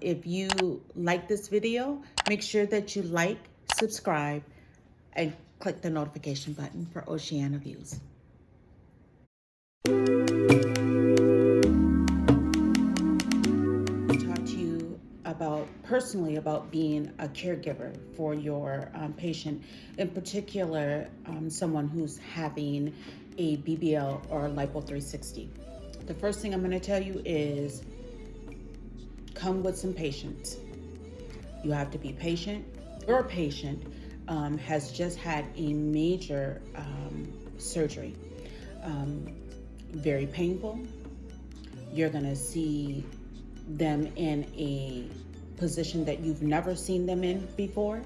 if you like this video, make sure that you like, subscribe, and click the notification button for Oceana Views. Talk to you personally about being a caregiver for your patient, in particular, someone who's having a BBL or lipo 360. The first thing I'm going to tell you is come with some patience. You have to be patient. Your patient has just had a major surgery. Very painful. You're going to see them in a position that you've never seen them in before.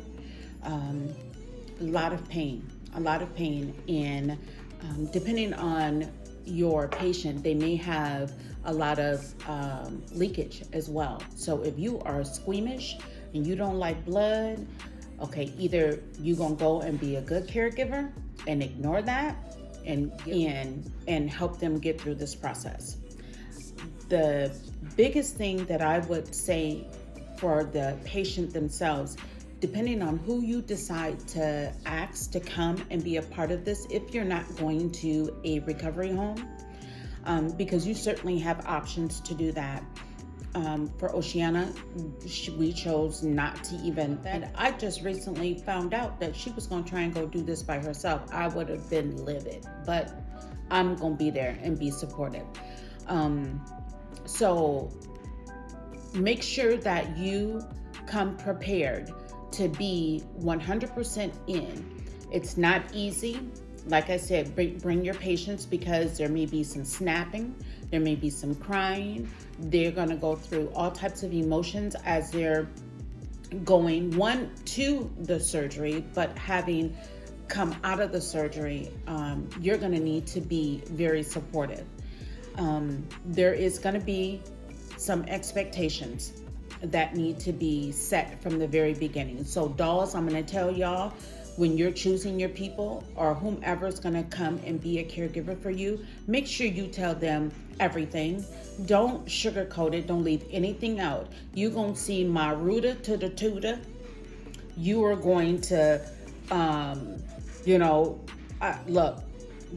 A lot of pain, and depending on your patient, they may have a lot of leakage as well. So if you are squeamish and you don't like blood, okay, either you're gonna go and be a good caregiver and ignore that and help them get through this process. The biggest thing that I would say for the patient themselves, depending on who you decide to ask to come and be a part of this, if you're not going to a recovery home, because you certainly have options to do that. For Oceana, we chose not to even. And I just recently found out that she was going to try and go do this by herself. I would have been livid, but I'm going to be there and be supportive. So make sure that you come prepared to be 100% in. It's not easy. Like I said, bring your patience, because there may be some snapping, there may be some crying. They're gonna go through all types of emotions as they're going to the surgery, but having come out of the surgery, you're gonna need to be very supportive. There is gonna be some expectations that need to be set from the very beginning. So dolls, I'm gonna tell y'all, when you're choosing your people or whomever's gonna come and be a caregiver for you, make sure you tell them everything. Don't sugarcoat it, don't leave anything out. You're gonna see my rooter to the tutor. You are going to, look,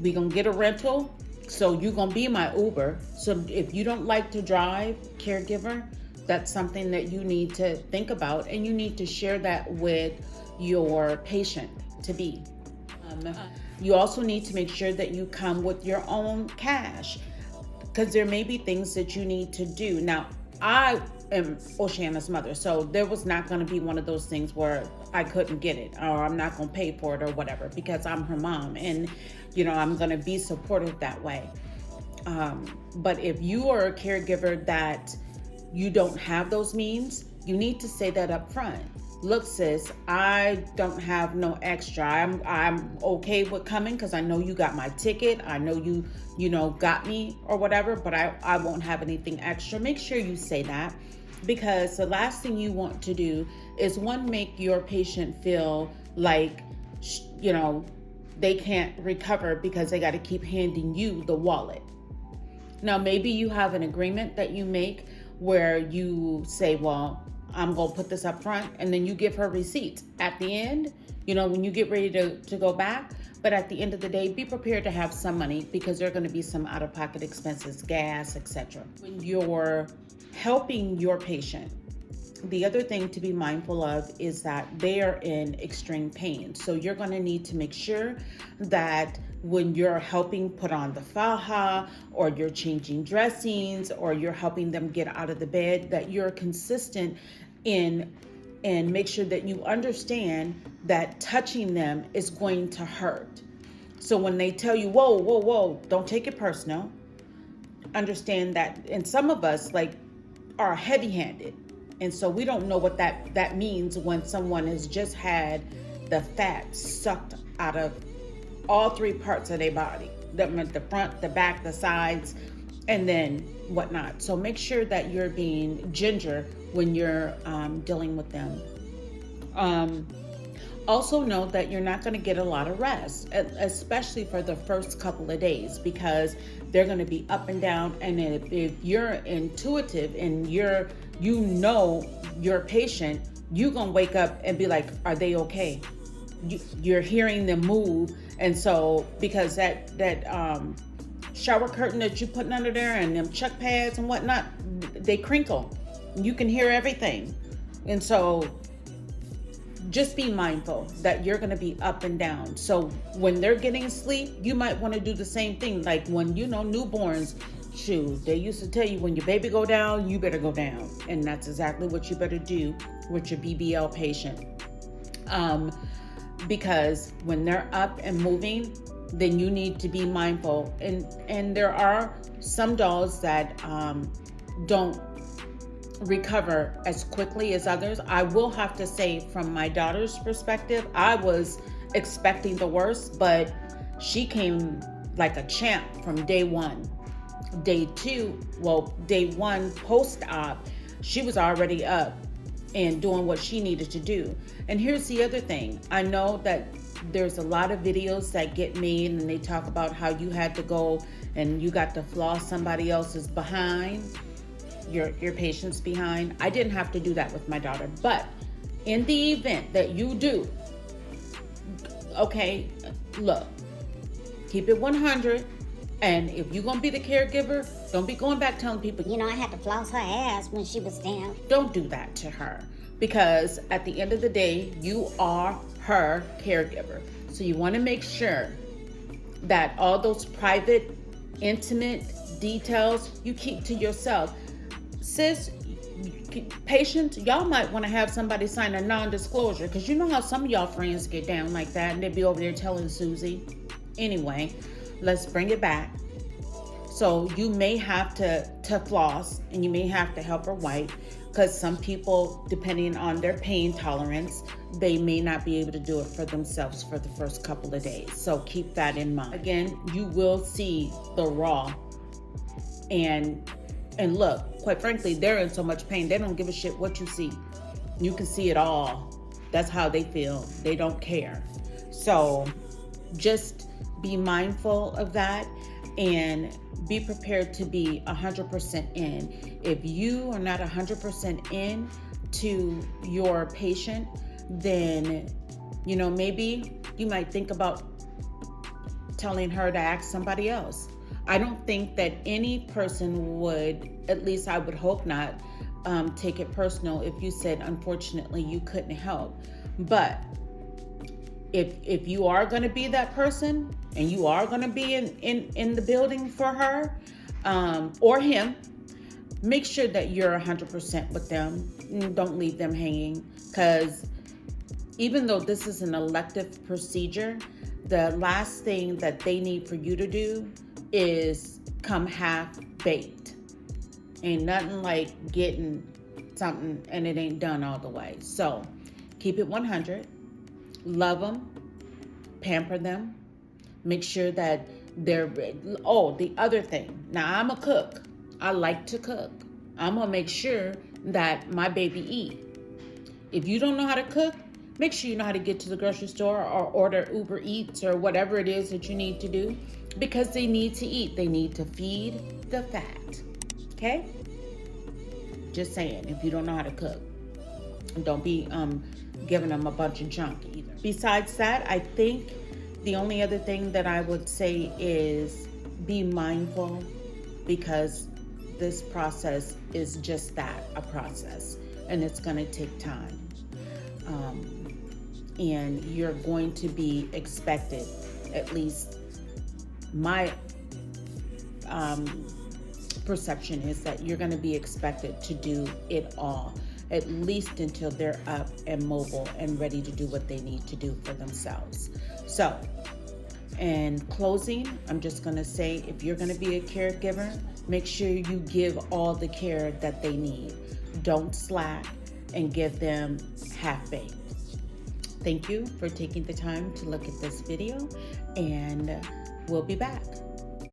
we gonna get a rental, so you're gonna be my Uber. So if you don't like to drive, caregiver, that's something that you need to think about, and you need to share that with your patient to be. You also need to make sure that you come with your own cash, because there may be things that you need to do. Now, I am Oceana's mother, so there was not going to be one of those things where I couldn't get it, or I'm not going to pay for it or whatever, because I'm her mom, and I'm going to be supportive that way. But if you are a caregiver that you don't have those means, you need to say that up front. Look, sis, I don't have no extra. I'm okay with coming because I know you got my ticket. I know you got me or whatever, but I won't have anything extra. Make sure you say that, because the last thing you want to do is, one, make your patient feel like, they can't recover because they got to keep handing you the wallet. Now, maybe you have an agreement that you make where you say, well, I'm going to put this up front, and then you give her receipts at the end, when you get ready to go back. But at the end of the day, be prepared to have some money, because there are going to be some out-of-pocket expenses, gas, etc. When you're helping your patient, the other thing to be mindful of is that they are in extreme pain. So you're going to need to make sure that when you're helping put on the faja, or you're changing dressings, or you're helping them get out of the bed, that you're consistent and make sure that you understand that touching them is going to hurt. So when they tell you, whoa, don't take it personal. Understand that, and some of us are heavy-handed. And so we don't know what that means when someone has just had the fat sucked out of all three parts of their body, the front, the back, the sides, and then whatnot. So make sure that you're being ginger when you're dealing with them. Also know that you're not going to get a lot of rest, especially for the first couple of days, because they're going to be up and down. And if you're intuitive and you're you know your patient, you're gonna wake up and be like, are they okay? You're hearing them move. And so because that shower curtain that you're putting under there and them chuck pads and whatnot, they crinkle. You can hear everything. And so just be mindful that you're going to be up and down. So when they're getting sleep, you might want to do the same thing. Like when, newborns, shoot, they used to tell you when your baby go down, you better go down. And that's exactly what you better do with your BBL patient. Because when they're up and moving, then you need to be mindful. And there are some dolls that don't recover as quickly as others. I will have to say, from my daughter's perspective, I was expecting the worst, but she came like a champ from day one. Day one post-op, she was already up and doing what she needed to do. And here's the other thing. I know that there's a lot of videos that get made and they talk about how you had to go and you got to floss somebody else's behind, your patient's behind. I didn't have to do that with my daughter. But in the event that you do, okay, look, keep it 100. And if you're going to be the caregiver, don't be going back telling people, I had to floss her ass when she was down. Don't do that to her, because at the end of the day, you are her caregiver. So you want to make sure that all those private, intimate details you keep to yourself. Sis, patients, y'all might want to have somebody sign a non-disclosure, because you know how some of y'all friends get down like that and they be over there telling Susie. Anyway, let's bring it back. So you may have to floss, and you may have to help her wipe, because some people, depending on their pain tolerance, they may not be able to do it for themselves for the first couple of days. So keep that in mind. Again, you will see the raw. And look, quite frankly, they're in so much pain, they don't give a shit what you see. You can see it all. That's how they feel. They don't care. So just be mindful of that and be prepared to be 100% in. If you are not 100% in to your patient, then, maybe you might think about telling her to ask somebody else. I don't think that any person would, at least I would hope not, take it personal if you said, unfortunately, you couldn't help. But if you are going to be that person and you are going to be in the building for her or him, make sure that you're 100% with them. Don't leave them hanging, because even though this is an elective procedure, the last thing that they need for you to do is come half-baked. Ain't nothing like getting something and it ain't done all the way. So keep it 100. Love them, pamper them, make sure that they're ready. Oh, the other thing. Now, I'm a cook. I like to cook. I'm going to make sure that my baby eat. If you don't know how to cook, make sure you know how to get to the grocery store or order Uber Eats or whatever it is that you need to do, because they need to eat. They need to feed the fat. Okay? Just saying, if you don't know how to cook. Don't be giving them a bunch of junk either. Besides that, I think the only other thing that I would say is be mindful, because this process is just that, a process, and it's going to take time. And you're going to be expected, at least my perception is that you're going to be expected to do it all, at least until they're up and mobile and ready to do what they need to do for themselves. So, in closing, I'm just going to say, if you're going to be a caregiver, make sure you give all the care that they need. Don't slack and give them half-baked. Thank you for taking the time to look at this video, and we'll be back.